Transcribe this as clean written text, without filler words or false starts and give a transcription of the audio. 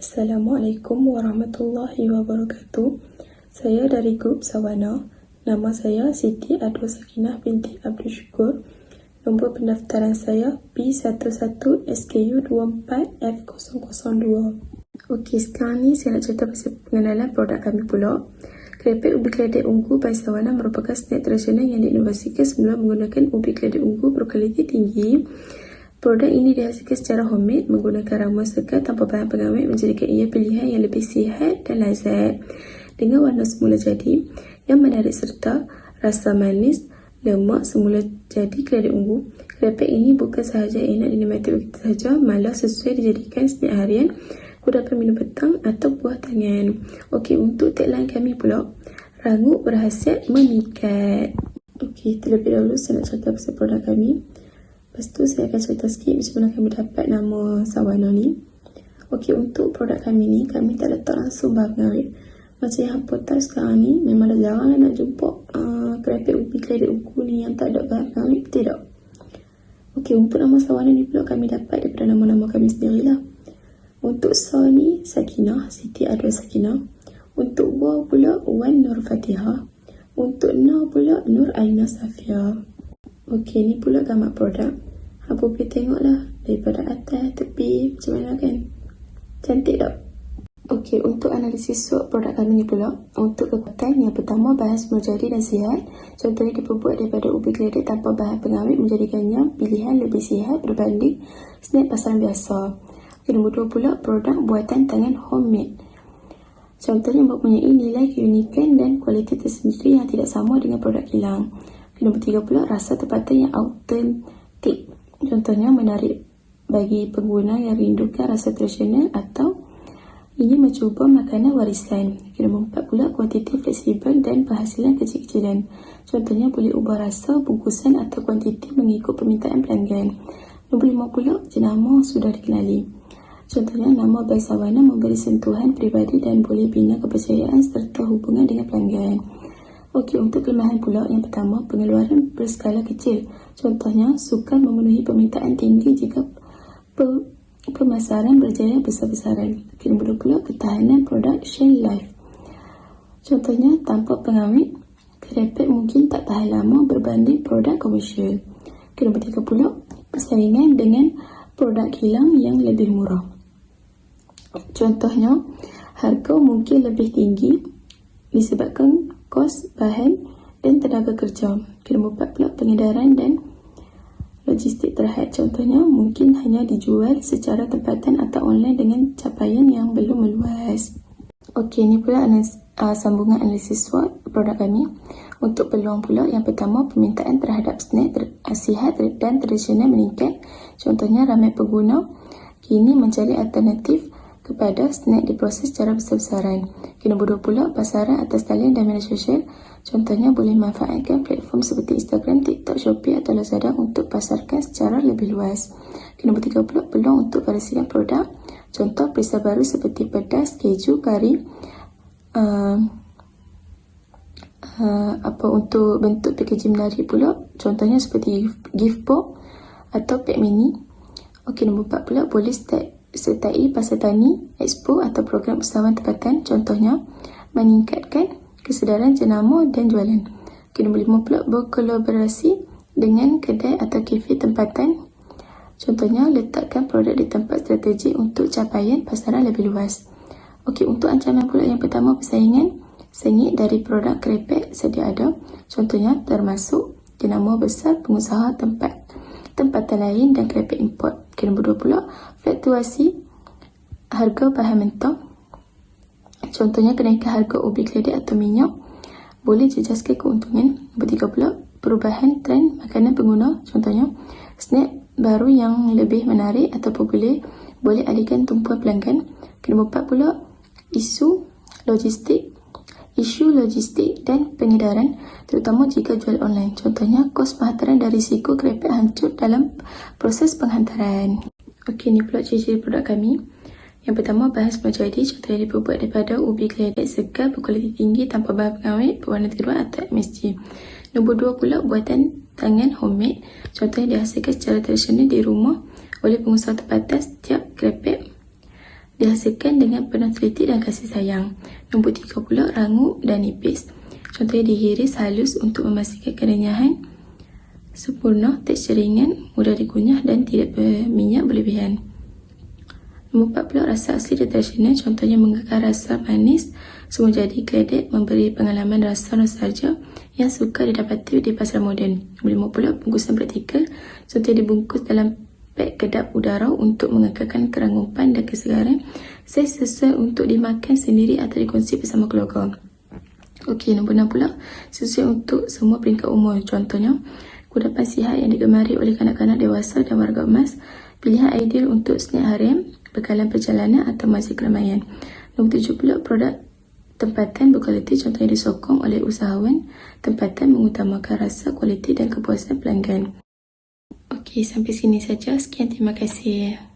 Assalamualaikum warahmatullahi wabarakatuh. Saya dari grup Sawana. Nama saya Siti Adwa Sakinah binti Abdul Syukur. Nombor pendaftaran saya P11SKU24F002. Okey, sekarang ni saya nak cerita pasal pengenalan produk kami pula. Keripik ubi keledek ungu by Sawana merupakan snack tradisional yang diinovasikan semula menggunakan ubi keledek ungu berkualiti tinggi. Produk ini dihasilkan secara homemade menggunakan ramuan segar tanpa bahan pengawet, menjadikan ia pilihan yang lebih sihat dan lazat. Dengan warna semula jadi yang menarik serta rasa manis, lemak semula jadi keledek ungu, keripik ini bukan sahaja enak dinikmati begitu sahaja, malah sesuai dijadikan snack harian, kudapan minum petang atau buah tangan. Okey, untuk tagline kami pula, rangup berhasiat memikat. Okey, terlebih dahulu saya nak cerita pasal produk kami. Lepas tu saya akan cerita sikit macam mana kami dapat nama Sawana ni. Okey, untuk produk kami ni, kami tak letak langsung bahan pengawet. Macam yang hampa tahu sekarang ni, memang dah jarang nak jumpa keripik ubi keledek ungu ni yang tak ada bahan pengawet, betul tak? Okey, untuk nama Sawana ni pula kami dapat daripada nama-nama kami sendirilah. Untuk Sa ni Sakinah, Siti Adwa Sakinah. Untuk Wa pula Wan Nur Fatihah. Untuk Na pula Nur Aina Safia. Okey, ni pula gambar produk. Apa boleh tengoklah daripada atas tepi macam mana kan? Cantik tak? Okey, untuk analisis SWOT produk kami ni pula, untuk kekuatan yang pertama, bahan semula jadi dan sihat. Contohnya diperbuat daripada ubi keledek tanpa bahan pengawet, menjadikannya pilihan lebih sihat berbanding snack pasaran biasa. Okey, nombor 2 pula, produk buatan tangan homemade. Contohnya mempunyai nilai keunikan dan kualiti tersendiri yang tidak sama dengan produk kilang. Nombor 3 pula, rasa tempatan yang autentik. Contohnya menarik bagi pengguna yang rindukan rasa tradisional atau ingin mencuba makanan warisan. Nombor 4 pula, kuantiti fleksibel dan penghasilan kecil-kecilan. Contohnya boleh ubah rasa, bungkusan atau kuantiti mengikut permintaan pelanggan. Nombor 5 pula, jenama sudah dikenali. Contohnya nama by Sawana memberi sentuhan peribadi dan boleh bina kepercayaan serta hubungan dengan pelanggan. Okey, untuk kelemahan pula, yang pertama, pengeluaran berskala kecil. Contohnya, sukar memenuhi permintaan tinggi jika pemasaran berjaya besar-besaran. Okey, nombor 2 pula, ketahanan produk shelf life. Contohnya, tanpa pengawet, keripik mungkin tak tahan lama berbanding produk komersial. Okey, nombor 3 pula, persaingan dengan produk kilang yang lebih murah. Contohnya, harga mungkin lebih tinggi disebabkan kos bahan dan tenaga kerja. Nombor 4 pula, pengedaran dan logistik terhad. Contohnya, mungkin hanya dijual secara tempatan atau online dengan capaian yang belum meluas. Okey, ni pula sambungan analisis SWOT produk kami. Untuk peluang pula, yang pertama, permintaan terhadap snack sihat dan tradisional meningkat. Contohnya, ramai pengguna kini mencari alternatif kepada snack diproses secara besar-besaran. Nombor 2 pula, pasaran atas talian dan media sosial. Contohnya, boleh manfaatkan platform seperti Instagram, TikTok, Shopee atau Lazada untuk pasarkan secara lebih luas. Nombor 3 pula, peluang untuk variasikan produk. Contoh, perisa baru seperti pedas, keju, kari. Untuk bentuk packaging menarik pula. Contohnya seperti gift box atau pack mini. Okey, nombor 4 pula, boleh sertai pasar tani, expo atau program usahawan tempatan. Contohnya, meningkatkan kesedaran jenama dan jualan. Okay, nombor 5 pula, berkolaborasi dengan kedai atau kafe tempatan. Contohnya, letakkan produk di tempat strategik untuk capaian pasaran lebih luas. Okey, untuk ancaman pula, yang pertama, persaingan sengit dari produk keripik sedia ada. Contohnya, termasuk jenama besar pengusaha tempatan lain dan keripik import. Okay, nombor 2 pula, fluktuasi harga bahan mentah. Contohnya, kenaikan harga ubi keledek atau minyak boleh jejaskan keuntungan. Nombor 3 pula, perubahan trend makanan pengguna. Contohnya, snack baru yang lebih menarik ataupun boleh alihkan tumpuan pelanggan. Okay, nombor 4 pula, isu logistik dan pengedaran, terutama jika jual online. Contohnya, kos penghantaran dan risiko keripik hancur dalam proses penghantaran. Okey, ni pula ciri-ciri produk kami. Yang pertama, bahan semula jadi. Contohnya, diperbuat daripada ubi keledek segar berkualiti tinggi tanpa bahan pengawet, berwarna terbuat atau MSG. Nombor 2 pula, buatan tangan homemade. Contohnya, dihasilkan secara tradisional di rumah oleh pengusaha tempatan setiap keripik. dihasilkan dengan penuh teliti dan kasih sayang. Nombor 3 pula, rangup dan nipis. Contohnya dihiris halus untuk memastikan kerenyahan sempurna, tekstur ringan, mudah dikunyah dan tidak berminyak berlebihan. Nombor 4 pula, rasa asli dan tradisional. Contohnya mengekar rasa manis, semua jadi geledek, memberi pengalaman rasa nostalgia yang suka didapati di pasar moden. Nombor 5 pula, bungkusan praktikal. Contohnya dibungkus dalam beg kedap udara untuk mengekalkan kerangupan dan kesegaran. Saiz sesuai untuk dimakan sendiri atau dikongsi bersama keluarga. Okey, nombor 6 pula, sesuai untuk semua peringkat umur. Contohnya, kudapan sihat yang digemari oleh kanak-kanak, dewasa dan warga emas. Pilihan ideal untuk snack harian, bekalan perjalanan atau masih keramaian. Nombor 7 pula, produk tempatan berkualiti. Contohnya disokong oleh usahawan tempatan mengutamakan rasa, kualiti dan kepuasan pelanggan. Okey, sampai sini saja. Sekian, terima kasih.